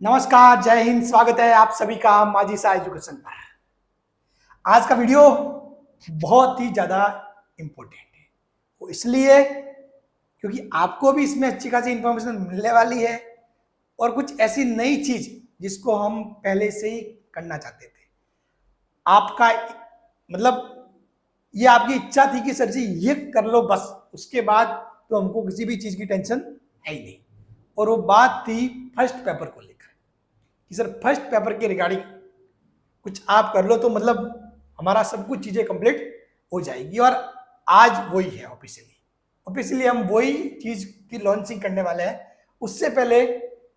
नमस्कार, जय हिंद। स्वागत है आप सभी का माझी सा एजुकेशन पर। आज का वीडियो बहुत ही ज्यादा इंपॉर्टेंट है, वो इसलिए क्योंकि आपको भी इसमें अच्छी खासी इंफॉर्मेशन मिलने वाली है और कुछ ऐसी नई चीज जिसको हम पहले से ही करना चाहते थे। आपका मतलब ये आपकी इच्छा थी कि सर जी ये कर लो बस, उसके बाद तो हमको किसी भी चीज की टेंशन है ही नहीं। और वो बात थी फर्स्ट पेपर को लेकर कि सर फर्स्ट पेपर के रिगार्डिंग कुछ आप कर लो तो मतलब हमारा सब कुछ चीजें कंप्लीट हो जाएगी। और आज वही है, ऑफिशियली हम वही चीज की लॉन्चिंग करने वाले हैं। उससे पहले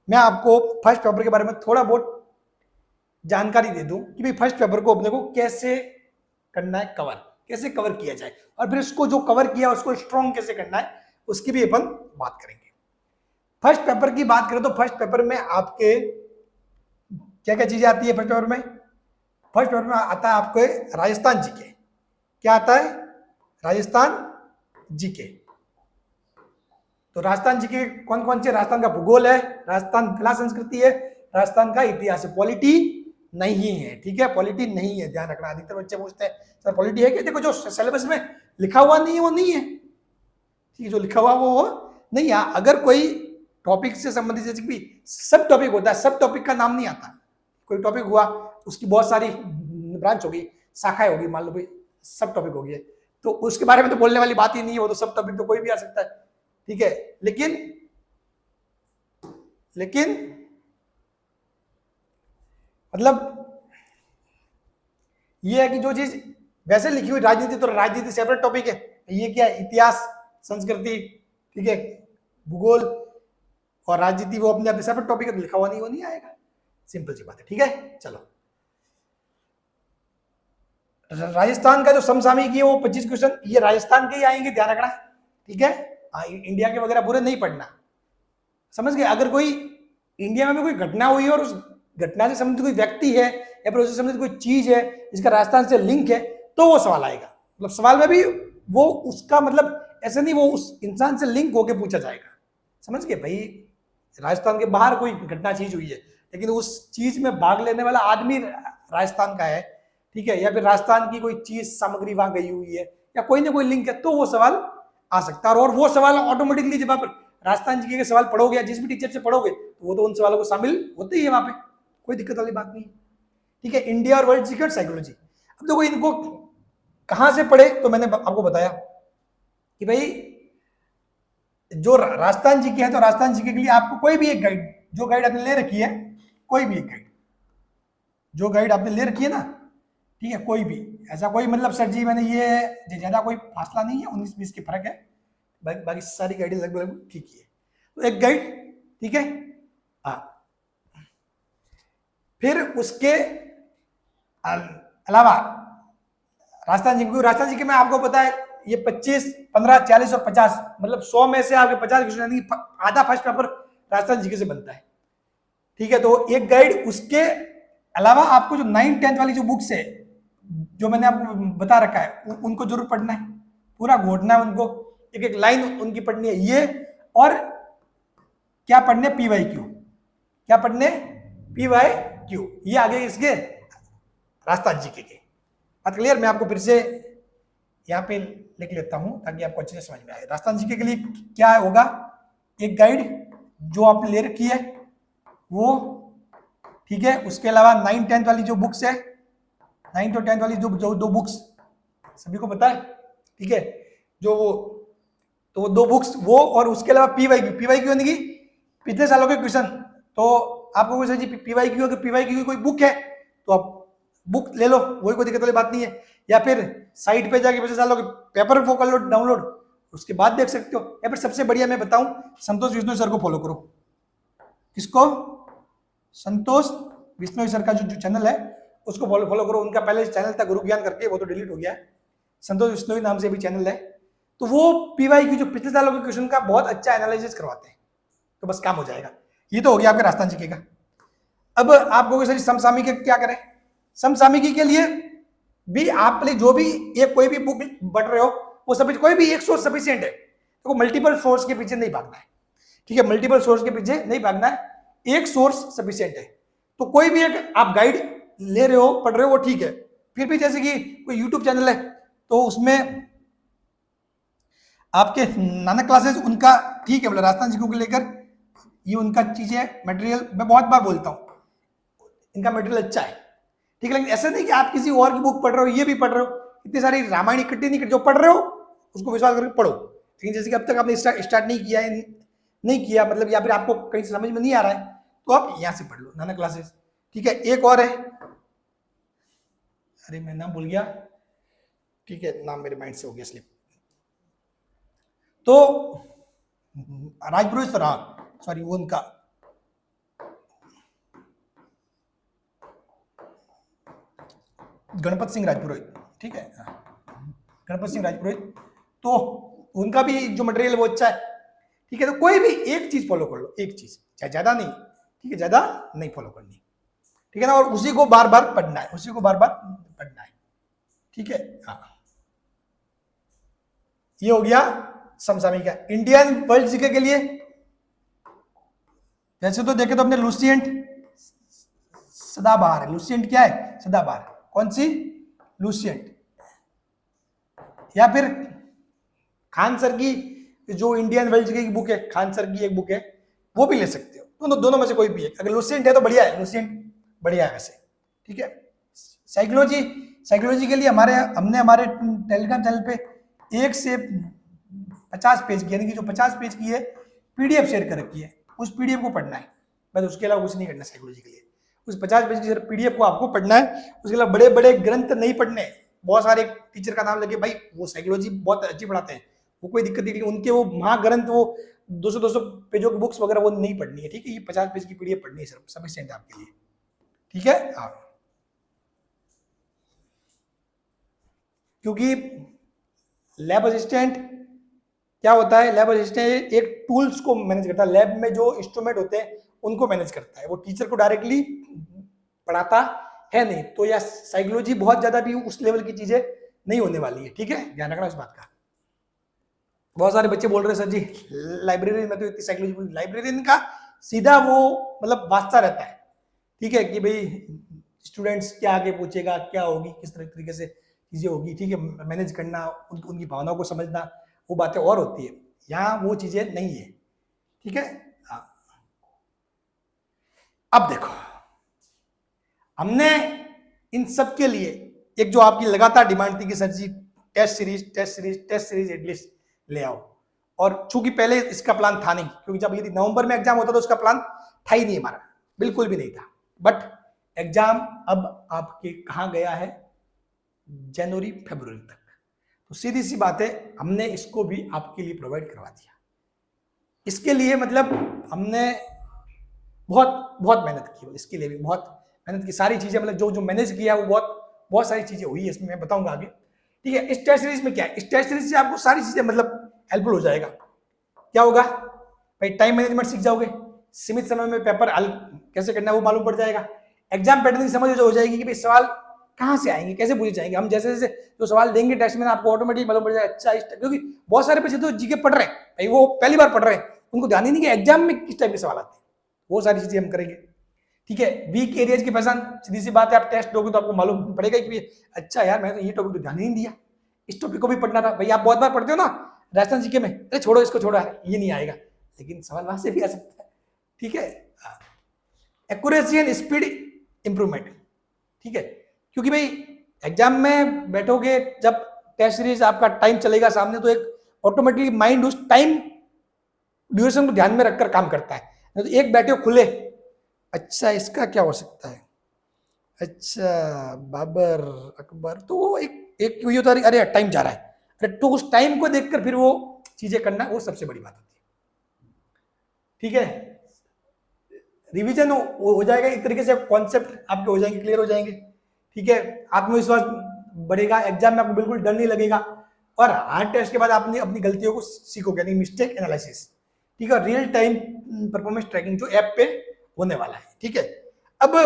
मैं आपको फर्स्ट पेपर के बारे में थोड़ा बहुत जानकारी दे दूं कि भाई फर्स्ट पेपर को अपने को कैसे करना है, कैसे कवर किया जाए, और फिर उसको जो कवर किया उसको स्ट्रॉन्ग कैसे करना है उसकी भी अपन बात करेंगे। फर्स्ट पेपर की बात करें तो फर्स्ट पेपर में आपके क्या क्या चीजें आती है। फर्स्ट पेपर में आता है आपको राजस्थान जीके। क्या आता है? राजस्थान जीके। तो राजस्थान जीके कौन कौन से? राजस्थान का भूगोल है, राजस्थान कला संस्कृति है, राजस्थान का इतिहास है। पॉलिटी नहीं है, ठीक है, पॉलिटी नहीं है, ध्यान रखना। अधिकतर बच्चे पूछते हैं सर पॉलिटी है क्या? देखो जो सिलेबस में लिखा हुआ नहीं है वो नहीं है, ठीक है, जो लिखा हुआ वो नहीं है। अगर कोई टॉपिक से संबंधित, जैसे भी सब टॉपिक होता है, सब टॉपिक का नाम नहीं आता। कोई टॉपिक हुआ उसकी बहुत सारी ब्रांच होगी, शाखाएं होगी, मान लो भाई सब टॉपिक हो गया, तो उसके बारे में तो बोलने वाली बात ही नहीं है। वो तो सब टॉपिक तो कोई भी आ सकता है, ठीक है। लेकिन मतलब ये है कि जो चीज वैसे लिखी हुई राजनीति, तो राजनीति सेपरेट टॉपिक है। ये क्या है? इतिहास, संस्कृति, ठीक है, भूगोल और राजनीति वो अपने अपने सेपरेट टॉपिक है, तो लिखा हुआ नहीं, वो नहीं आएगा। सिंपल सी बात है, ठीक है। चलो, राजस्थान का जो समसामयिक है वो 25 क्वेश्चन ये राजस्थान के ही आएंगे, ध्यान रखना, ठीक है। इंडिया के वगैरह पूरे नहीं पढ़ना, समझ गए। अगर कोई इंडिया में भी कोई घटना हुई है और उस घटना से संबंधित कोई व्यक्ति है या फिर उससे संबंधित कोई चीज है जिसका राजस्थान से लिंक है, तो वो सवाल आएगा। मतलब सवाल में भी वो उसका मतलब ऐसे नहीं, वो उस इंसान से लिंक होके पूछा जाएगा, समझ गए भाई। राजस्थान के बाहर कोई घटना चीज हुई है लेकिन उस चीज में भाग लेने वाला आदमी राजस्थान का है, ठीक है, या फिर राजस्थान की कोई चीज सामग्री वहां गई हुई है या कोई ना कोई लिंक है, तो वो सवाल आ सकता है। और वो सवाल ऑटोमेटिकली जब आप राजस्थान जी के सवाल पढ़ोगे या जिस भी टीचर से पढ़ोगे तो वो तो उन सवालों को शामिल होते ही है वहां पे, कोई दिक्कत वाली बात नहीं है, ठीक है। इंडिया और वर्ल्ड जीके और साइकोलॉजी, अब देखो इनको कहां से पढ़े, तो मैंने आपको बताया कि भाई जो राजस्थान जीके है, तो राजस्थान जीके के लिए आपको कोई भी एक गाइड, जो गाइड आपने ले रखी है, कोई भी एक गाइड जो गाइड आपने ले रखी है ना, ठीक है, कोई भी, ऐसा कोई मतलब सर जी मैंने ये ज्यादा कोई फासला नहीं है, 19-20 की फर्क है, बाकी सारी गाइडें लगभग ठीक ही है। तो एक गाइड, ठीक है। फिर उसके अलावा राजस्थान जी के में आपको पता है ये 25, 15, 40 और 50, मतलब 100 में से आपके 50 क्वेश्चन, आधा फर्स्ट पेपर राजस्थान जीके से बनता है, ठीक है। तो एक गाइड, उसके अलावा आपको जो 9th-10th वाली जो बुक्स है जो मैंने आपको बता रखा है उनको जरूर पढ़ना है, पूरा घोटना है उनको, एक एक लाइन उनकी पढ़नी है। ये और क्या पढ़ने? PYQ, क्या पढ़ने? PYQ, ये आगे इसके राजस्थान जीके के। बात क्लियर? मैं आपको फिर से यहाँ पे लिख लेता हूं ताकि आपको अच्छे से समझ में आए। राजस्थान जीके के लिए क्या होगा? एक गाइड जो आपने ले रखी है वो, ठीक है। उसके अलावा 9th-10th वाली जो बुक्स है, 9th और 10th वाली जो दो बुक्स सभी को पता है, ठीक है, जो वो, तो वो दो बुक्स वो, और उसके अलावा PYQ यानी कि पिछले सालों के क्वेश्चन। तो आपको कोई जी PYQ, अगर PYQ की कोई बुक है तो आप बुक ले लो, वही कोई दिक्कत वाली बात नहीं है। या फिर साइट पे जाके पिछले सालों के पेपर वो कर लो डाउनलोड, उसके बाद देख सकते हो। या फिर सबसे बढ़िया मैं बताऊं, संतोष विश्नोई सर को फॉलो करो। किसको? संतोष विश्नोई सर का जो चैनल है उसको फॉलो करो। उनका पहले चैनल था गुरु ज्ञान करके, वो तो डिलीट हो गया है। संतोष विश्नोई नाम से भी चैनल है, तो वो PYQ जो पिछले सालों के क्वेश्चन का बहुत अच्छा एनालिसिस करवाते हैं, तो बस काम हो जाएगा। ये तो हो गया आपका राजस्थान जीके का। अब आप कहोगे सर समसामयिकी क्या करें? समसामयिकी के लिए भी आप जो भी एक कोई भी बुक पढ़ रहे हो वो सभी, कोई भी एक सोर्स सफिशिएंट है, तो मल्टीपल सोर्स के पीछे नहीं भागना है, ठीक है, मल्टीपल सोर्स के पीछे नहीं भागना है। एक सोर्स सफिशिएंट है। तो कोई भी एक आप गाइड ले रहे हो, पढ़ रहे हो, वो ठीक है। फिर भी जैसे कि कोई यूट्यूब चैनल है तो उसमें आपके नानक क्लासेस उनका ठीक है, मतलब राजस्थान जी को लेकर ये उनका चीजें मटेरियल मैं बहुत बार बोलता हूँ, इनका मटेरियल अच्छा है, ठीक है। लेकिन ऐसा नहीं कि आप किसी और की बुक पढ़ रहे हो, ये भी पढ़ रहे हो, इतनी सारी रामायण इकट्ठी नहीं करते, जो पढ़ रहे हो उसको विश्वास करके पढ़ो। लेकिन जैसे कि अब तक आपने स्टार्ट नहीं किया है, नहीं किया मतलब, या फिर आपको कहीं से समझ में नहीं आ रहा है, तो आप यहाँ से पढ़ लो नानक क्लासेस, ठीक है। एक और है, अरे मैं नाम भूल गया, ठीक है, नाम मेरे माइंड से हो गया स्लिप। तो राजपुरोहित सर, हाँ सॉरी, वो उनका गणपत सिंह राजपुरोहित, ठीक है, गणपत सिंह राजपुरोहित, तो उनका भी जो मटेरियल वो अच्छा है, ठीक है। तो कोई भी एक चीज फॉलो कर लो, एक चीज, चाहे ज्यादा नहीं, ठीक है, ज्यादा नहीं फॉलो करनी, ठीक है ना, और उसी को बार बार पढ़ना है, उसी को बार बार पढ़ना है, ठीक है। हाँ, ये हो गया समसामयिका। इंडियन वर्ल्ड जीके के लिए वैसे तो देखे तो अपने लुसिएंट सदाबहार है, लुसिएंट क्या है, सदाबहार, कौन सी, लुसिएंट, या फिर खान सर की जो इंडियन वर्ल्ड जीके की बुक है, खान सर की एक बुक है, वो भी ले सकते हो, दोनों में से कोई भी है। अगर लुसिएंट है तो बढ़िया है, लुसिएंट बढ़िया है वैसे, ठीक है। साइकोलॉजी, साइकोलॉजी के लिए हमने हमारे टेलीग्राम चैनल पे 1 से 50 पेज की, यानी कि जो 50 पेज की है पीडीएफ शेयर कर रखी है, उस पीडीएफ को पढ़ना है बस, उसके अलावा कुछ नहीं करना साइकोलॉजी के लिए। उस 50 पेज की पीडीएफ को आपको पढ़ना है, उसके अलावा बड़े बड़े ग्रंथ नहीं पढ़ने। बहुत सारे टीचर का नाम लगे भाई वो साइकोलॉजी बहुत अच्छी पढ़ाते हैं, वो कोई दिक्कत नहीं, उनके वो महाग्रंथ वो 200 पेजों की बुक्स वगैरह वो नहीं पढ़नी है, ठीक है। ये 50 पेज की पीडीएफ पढ़नी है सर, सफिशिएंट आपके लिए, ठीक है। हाँ, क्योंकि लैब असिस्टेंट क्या होता है, लैब असिस्टेंट एक टूल्स को मैनेज करता है, लैब में जो इंस्ट्रूमेंट होते हैं उनको मैनेज करता है, वो टीचर को डायरेक्टली पढ़ाता है नहीं। तो यह साइकोलॉजी बहुत ज्यादा भी उस लेवल की चीजें नहीं होने वाली है, ठीक है, ध्यान रखना इस बात का। बहुत सारे बच्चे बोल रहे हैं सर जी लाइब्रेरी में तो इतनी साइकोलॉजी, लाइब्रेरियन का सीधा वो मतलब वास्ता रहता है, ठीक है, कि भाई स्टूडेंट्स क्या आगे पूछेगा, क्या होगी, किस तरीके से चीजें होगी, ठीक है, मैनेज करना, उनकी भावनाओं को समझना, वो बातें और होती है, यहाँ वो चीजें नहीं है, ठीक है। हाँ, अब देखो हमने इन सब के लिए एक जो आपकी लगातार डिमांड थी कि sir ji test series, test series, test series at least ले आओ, और चूंकि पहले इसका प्लान था नहीं, क्योंकि जब यदि नवंबर में एग्जाम होता तो उसका प्लान था ही नहीं हमारा, बिल्कुल भी नहीं था। बट एग्जाम अब आपके कहाँ गया है, जनवरी फरवरी तक, तो सीधी सी बात है हमने इसको भी आपके लिए प्रोवाइड करवा दिया। इसके लिए मतलब हमने बहुत बहुत मेहनत की, इसके लिए भी बहुत मेहनत की, सारी चीजें मतलब जो जो मैनेज किया वो बहुत सारी चीजें हुई है, इसमें मैं बताऊंगा आगे, ठीक है। इस टेस्ट सीरीज में क्या है, इस टेस्ट सीरीज से आपको सारी चीजें मतलब हेल्पफुल हो जाएगा। क्या होगा भाई, टाइम मैनेजमेंट सीख जाओगे, सीमित समय में पेपर हल कैसे करना है वो मालूम पड़ जाएगा, एग्जाम पैटर्न की समझ हो जाएगी कि भाई सवाल कहाँ से आएंगे, कैसे पूछे जाएंगे, हम जैसे जैसे जो सवाल देंगे टेस्ट में आपको ऑटोमेटिक मालूम पड़ जाएगा। अच्छा, क्योंकि बहुत सारे बच्चे तो जीके पढ़ रहे हैं भाई, वो पहली बार पढ़ रहे हैं, उनको ध्यान ही नहीं कि एग्जाम में किस टाइप के सवाल आते हैं, वो सारी चीजें हम करेंगे, ठीक है। वीक एरियाज की पहचान, सीधी सी बात है, आप टेस्ट दोगे तो आपको मालूम पड़ेगा कि अच्छा यार मैं तो ये टॉपिक तो ध्यान ही नहीं दिया, इस टॉपिक को भी पढ़ना था। भाई आप बहुत बार पढ़ते हो ना राजस्थान जीके में, अरे छोड़ो इसको, छोड़ो ये नहीं आएगा, लेकिन सवाल वहां से भी आ सकता है, ठीक है। एक्यूरेसी एंड स्पीड इंप्रूवमेंट, ठीक है, क्योंकि भाई एग्जाम में बैठोगे जब टेस्ट सीरीज आपका टाइम चलेगा सामने, तो एक ऑटोमेटिकली माइंड उस टाइम ड्यूरेशन को ध्यान में रखकर काम करता है, तो एक बैठे खुले, अच्छा इसका क्या हो सकता है, अच्छा बाबर अकबर, तो वो एक ये होता है, अरे टाइम जा रहा है, अरे तो उस टाइम को देखकर फिर वो चीजें करना, वो सबसे बड़ी बात होती है, ठीक है। रिवीजन हो जाएगा एक तरीके से, कॉन्सेप्ट आपके हो जाएंगे, क्लियर हो जाएंगे, ठीक है। आत्मविश्वास बढ़ेगा, एग्जाम में आपको बिल्कुल डर नहीं लगेगा, और हार्ड टेस्ट के बाद आपने अपनी गलतियों को सीखोगे, यानी मिस्टेक एनालिसिस, ठीक है, रियल टाइम परफॉर्मेंस ट्रैकिंग जो ऐप पे होने वाला है, ठीक है। अब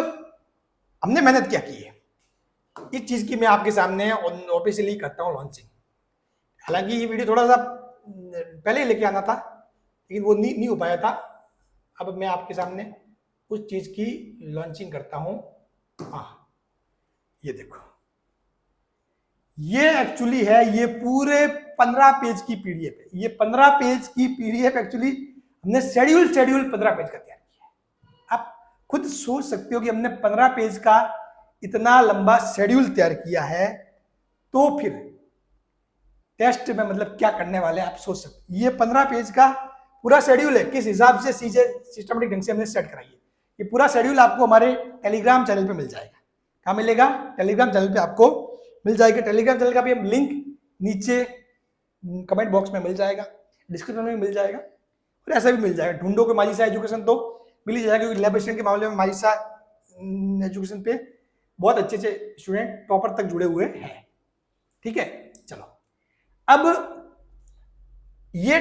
हमने मेहनत क्या की है इस चीज की, मैं आपके सामने ऑफिशियली करता हूँ लॉन्चिंग। हालांकि ये वीडियो थोड़ा सा पहले ही लेके आना था, लेकिन वो नहीं हो पाया था। अब मैं आपके सामने उस चीज की लॉन्चिंग करता हूं। हाँ, ये देखो, ये एक्चुअली है, ये पूरे 15 पेज की पीडीएफ है। ये 15 पेज की पीडीएफ एक्चुअली हमने शेड्यूल 15 पेज का तैयार किया है। आप खुद सोच सकते हो कि हमने 15 पेज का इतना लंबा शेड्यूल तैयार किया है, तो फिर टेस्ट में मतलब क्या करने वाले आप सोच सकते। ये 15 पेज का पूरा शेड्यूल है, किस हिसाब से चीजें सिस्टमेटिक ढंग से हमने सेट कराई है। ये पूरा शेड्यूल आपको हमारे टेलीग्राम चैनल पे मिल जाएगा। कहाँ मिलेगा? टेलीग्राम चैनल पे आपको मिल जाएगा। टेलीग्राम चैनल का भी हम लिंक नीचे कमेंट बॉक्स में मिल जाएगा, डिस्क्रिप्शन में मिल जाएगा, और ऐसा भी मिल जाएगा। ढूंढो के माजिसा एजुकेशन तो मिल ही जाएगा, क्योंकि लैब असिस्टेंट के मामले में माजिसा एजुकेशन पे बहुत अच्छे अच्छे स्टूडेंट टॉपर तक जुड़े हुए हैं। ठीक है, चलो अब ये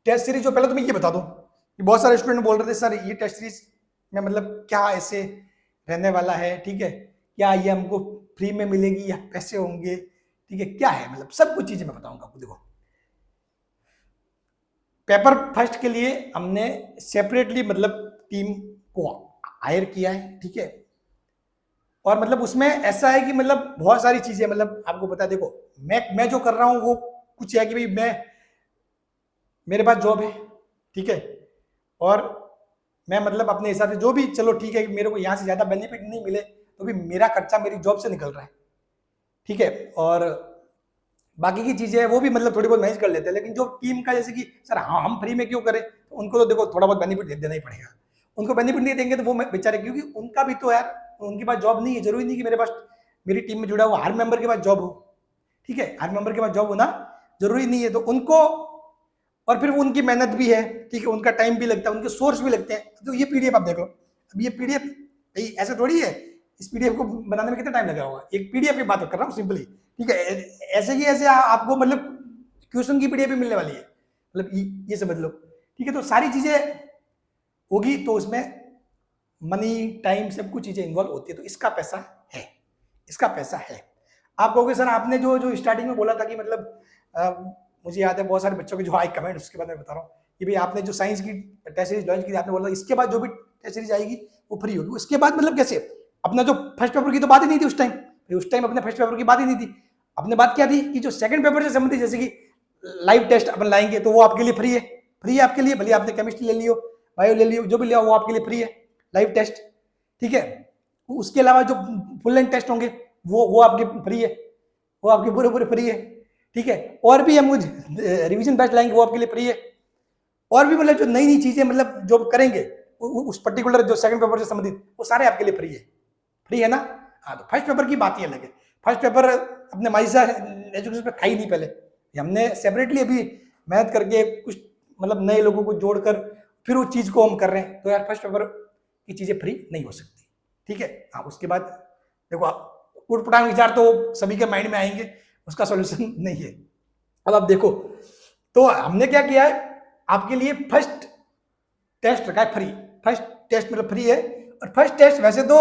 टेस्ट सीरीज जो, पहले तो मैं ये बता दूं कि बहुत सारे स्टूडेंट बोल रहे थे सर ये टेस्ट सीरीज में मतलब क्या ऐसे रहने वाला है, ठीक है, क्या ये हमको फ्री में मिलेगी या पैसे होंगे, ठीक है, क्या है, मतलब सब कुछ चीजें मैं बताऊंगा आपको। देखो, पेपर फर्स्ट के लिए हमने सेपरेटली मतलब टीम को हायर किया है, ठीक है, और मतलब उसमें ऐसा है कि मतलब बहुत सारी चीजें मतलब आपको बता, देखो मैं जो कर रहा हूं वो कुछ है कि भाई मेरे पास जॉब है, ठीक है, और मैं मतलब अपने हिसाब से जो भी, चलो ठीक है, मेरे को यहाँ से ज्यादा बेनिफिट नहीं मिले तो भी मेरा खर्चा मेरी जॉब से निकल रहा है, ठीक है, और बाकी की चीजें वो भी मतलब थोड़ी बहुत मैनेज कर लेते हैं। लेकिन जो टीम का, जैसे कि सर हाँ हम फ्री में क्यों करें, तो उनको तो देखो थोड़ा बहुत बेनिफिट देना ही पड़ेगा। उनको बेनिफिट नहीं देंगे तो वो बेचारे, क्योंकि उनका भी तो यार, उनके पास जॉब नहीं है, जरूरी नहीं कि मेरे पास, मेरी टीम में जुड़ा हुआ हर मेंबर के पास जॉब हो, ठीक है, हर मेंबर के पास जॉब होना जरूरी नहीं है, तो उनको, और फिर उनकी मेहनत भी है, ठीक है, उनका टाइम भी लगता है, उनके सोर्स भी लगते हैं। तो ये पीडीएफ आप देखो, अब ये पीडीएफ ऐसे थोड़ी है, इस पीडीएफ को बनाने में कितना टाइम लगा होगा, एक पीडीएफ की बात कर रहा हूँ सिंपली, ठीक है, ऐसे ही ऐसे आपको मतलब क्वेश्चन की पीडीएफ भी मिलने वाली है, मतलब ये समझ लो, ठीक है, तो सारी चीजें होगी, तो उसमें मनी टाइम सब कुछ चीजें इन्वॉल्व होती है, तो इसका पैसा है, इसका पैसा है। आप कहोगे सर आपने जो स्टार्टिंग में बोला था कि मतलब मुझे याद है बहुत सारे बच्चों के जो आए कमेंट, उसके बाद मैं बता रहा हूँ कि भाई आपने जो साइंस की टेस्ट सीरीज लॉन्च की, आपने बोला इसके बाद जो भी टेस्ट सीरीज आएगी वो फ्री होगी। उसके बाद मतलब कैसे, अपना जो फर्स्ट पेपर की तो बात ही नहीं थी उस टाइम अपने फर्स्ट पेपर की बात ही नहीं थी। अपने बात क्या थी कि जो सेकंड पेपर से संबंधित, जैसे कि लाइव टेस्ट अपन लाएंगे तो वो आपके लिए फ्री है आपके लिए, भले आपने केमिस्ट्री ले लियो, बायो ले लियो, जो भी लिया वो आपके लिए फ्री है, लाइव टेस्ट, ठीक है। उसके अलावा जो फुल लेंथ टेस्ट होंगे वो आपके फ्री है, वो आपके पूरे फ्री है, ठीक है। और भी हम रिवीजन बैच लाएंगे वो आपके लिए फ्री है, और भी मतलब जो नई चीजें मतलब जो करेंगे उस पर्टिकुलर जो सेकंड पेपर से संबंधित, वो सारे आपके लिए फ्री है ना। हाँ, तो फर्स्ट पेपर की बात ही अलग है। फर्स्ट पेपर अपने माइसा एजुकेशन पे था ही नहीं पहले, हमने सेपरेटली अभी मेहनत करके कुछ मतलब नए लोगों को जोड़कर फिर उस चीज को हम कर रहे हैं। तो यार फर्स्ट पेपर की चीजें फ्री नहीं हो सकती, ठीक है। हाँ, उसके बाद देखो उठपटांग विचार तो सभी के माइंड में आएंगे, उसका सॉल्यूशन नहीं है। अब आप देखो, तो हमने क्या किया है, आपके लिए फर्स्ट टेस्ट रखा है फ्री। फर्स्ट टेस्ट मतलब फ्री है, और फर्स्ट टेस्ट वैसे तो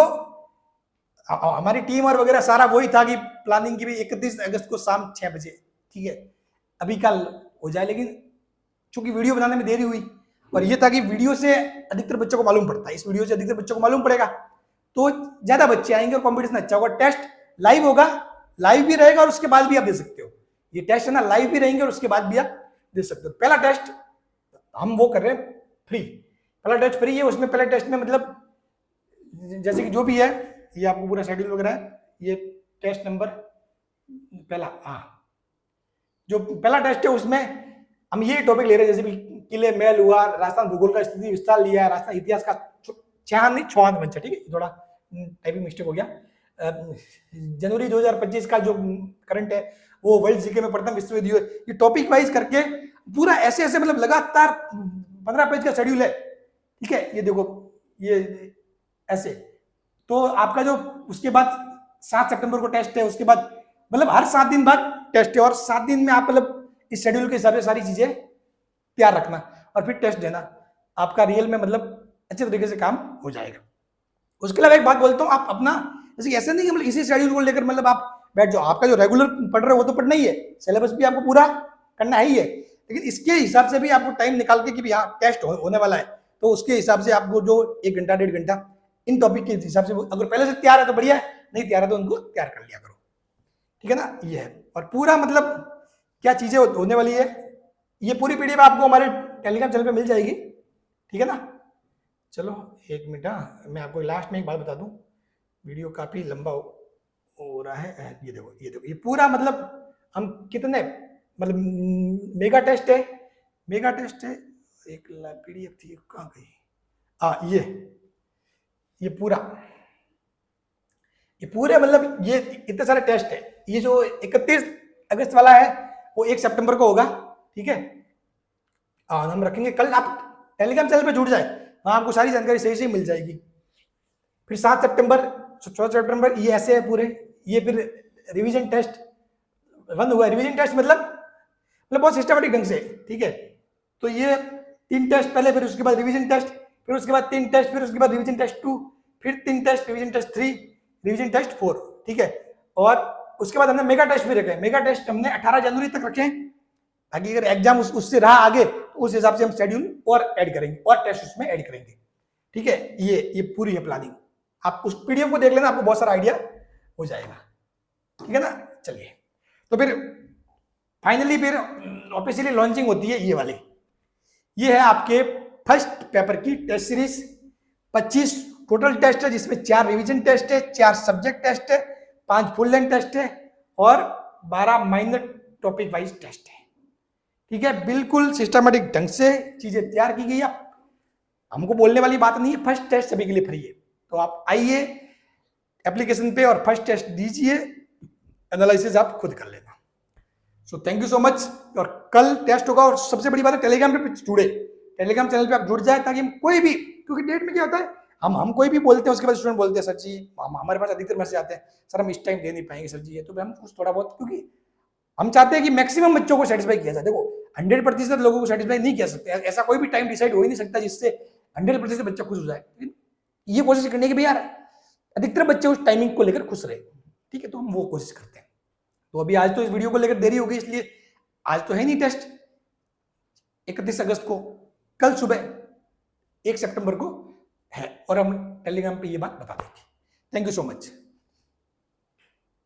हमारी टीम और वगैरह सारा वही था कि प्लानिंग की भी 31 अगस्त को शाम 6 बजे, ठीक है, अभी कल हो जाए, लेकिन चूंकि वीडियो बनाने में देरी हुई, और ये था कि वीडियो से अधिकतर बच्चों को मालूम पड़ता है, इस वीडियो से अधिकतर बच्चों को मालूम पड़ेगा तो ज्यादा बच्चे आएंगे और कॉम्पिटिशन अच्छा होगा। टेस्ट लाइव होगा, लाइव भी रहेगा और उसके बाद भी आप दे सकते हो। ये टेस्ट है ना, लाइव भी रहेंगे और उसके बाद भी आप दे सकते हो। पहला टेस्ट हम वो कर रहे हैं फ्री, पहला टेस्ट फ्री है। उसमें पहले टेस्ट में मतलब जैसे कि जो भी है, ये आपको पूरा शेड्यूल वगैरह है, ये टेस्ट नंबर पहला, हाँ, जो पहला टेस्ट है उसमें हम ये टॉपिक ले रहे हैं, जैसे कि किले महल हुआ, राजस्थान भूगोल का स्थिति विस्तार लिया है, राजस्थान इतिहास का चौहान बच्चा, ठीक है, थोड़ा टाइपिंग मिस्टेक हो गया। जनवरी 2025 का जो करंट है वो वर्ल्ड जीके में प्रथम विश्व युद्ध, ये टॉपिक वाइज करके पूरा ऐसे ऐसे मतलब लगातार 15 पेज का शेड्यूल है, ठीक है। ये देखो, ये ऐसे, तो आपका जो उसके बाद 7 सितंबर को टेस्ट है, उसके बाद मतलब हर 7 दिन बाद टेस्ट है, और 7 दिन में आप मतलब इस शेड्यूल के हिसाब से सारी चीजें तैयार रखना और फिर टेस्ट देना, आपका रियल में मतलब अच्छे तरीके से काम हो जाएगा। उसके अलावा एक बात बोलता हूँ, आप अपना जैसे ऐसे नहीं मतलब इसी शेड्यूल को लेकर मतलब आप बैठ जाओ, आपका जो रेगुलर पढ़ रहे हो वो तो पढ़ना ही है, सिलेबस भी आपको पूरा करना ही है, लेकिन इसके हिसाब से भी आपको टाइम निकाल के कि हाँ टेस्ट होने वाला है, तो उसके हिसाब से आपको जो 1 घंटा 1.5 घंटा इन टॉपिक के हिसाब से अगर पहले से तैयार है तो बढ़िया है, नहीं तैयार है तो उनको तैयार कर लिया करो, ठीक है ना। ये है, और पूरा मतलब क्या चीजें होने वाली है, ये पूरी पीडीएफ आपको हमारे टेलीग्राम चैनल पे मिल जाएगी, ठीक है ना। चलो 1 मिनट, मैं आपको लास्ट में एक बात बता दूं, वीडियो काफी लंबा हो रहा है। ये देखो ये देखो, ये पूरा मतलब हम कितने मतलब मेगा टेस्ट है, मेगा टेस्ट है, एक पीडीएफ थी कहाँ गई, हाँ ये पूरा, ये पूरे मतलब ये इतने सारे टेस्ट है। ये जो 31 अगस्त वाला है वो 1 सितंबर को होगा, ठीक है। हम रखेंगे, कल आप टेलीग्राम चैनल पे जुड़ जाए, वहां आपको सारी जानकारी सही से मिल जाएगी। फिर 7 सितंबर 14 सितंबर ये ऐसे है पूरे, ये फिर रिवीजन टेस्ट बंद हुआ है। रिवीजन टेस्ट मतलब बहुत सिस्टमेटिक ढंग से, ठीक है। तो ये 3 टेस्ट पहले, फिर उसके बाद रिवीजन टेस्ट, फिर उसके बाद 3 टेस्ट, फिर उसके बाद रिवीजन टेस्ट 2, फिर 3 test, revision test 3, revision test 4, ठीक है। और उसके बाद हमने मेगा टेस्ट भी रखे। मेगा टेस्ट हमने 18 जनवरी तक रखे हैं, ताकि अगर एग्जाम उससे रहा आगे तो उस हिसाब से हम शेड्यूल और ऐड करेंगे और टेस्ट उसमें ऐड करेंगे, ठीक है। ये पूरी है प्लानिंग, आप उस पीडीएफ को देख लेना, आपको बहुत सारा आइडिया हो जाएगा, ठीक है ना। चलिए, तो फिर फाइनली फिर ऑफिशियली लॉन्चिंग होती है ये वाली, ये है आपके फर्स्ट पेपर की टेस्ट सीरीज। 25 टोटल टेस्ट है, जिसमें 4 रिवीजन टेस्ट है, 4 सब्जेक्ट टेस्ट है, 5 फुल लेंथ टेस्ट है और 12 माइनर टॉपिक वाइज टेस्ट है, ठीक है। बिल्कुल सिस्टमेटिक ढंग से चीजें तैयार की गई है, हमको बोलने वाली बात नहीं है। फर्स्ट टेस्ट सभी के लिए फ्री है, तो आप आइए एप्लीकेशन पे और फर्स्ट टेस्ट दीजिए, एनालिसिस आप खुद कर लेना। So thank you so much. और कल टेस्ट होगा, और सबसे बड़ी बात है टेलीग्राम पे जुड़े, टेलीग्राम चैनल पे आप जुड़ जाए, ताकि हम कोई भी, क्योंकि डेट में क्या होता है, हम कोई भी बोलते हैं, उसके बाद स्टूडेंट बोलते हैं सर जी हमारे पास अधिकतर मैसेज आते हैं, सर हम इस टाइम दे नहीं पाएंगे सर जी, ये तो हम कुछ थोड़ा बहुत, क्योंकि हम चाहते हैं कि मैक्सिमम बच्चों को सेटिस्फाई किया जाए। देखो 100% लोगों को सेटिस्फाई नहीं किया सकते, ऐसा कोई भी टाइम डिसाइड हो ही नहीं सकता जिससे 100% बच्चा खुश हो जाए। ये कोशिश करने की भी यार अधिकतर बच्चे उस टाइमिंग को लेकर खुश रहे, ठीक है, तो हम वो कोशिश करते हैं। तो अभी आज तो इस वीडियो को लेकर देरी हो गई, इसलिए आज तो है नहीं टेस्ट 31 अगस्त को, कल सुबह 1 सितंबर को है, और हम टेलीग्राम पे ये बात बता देंगे। Thank you so much.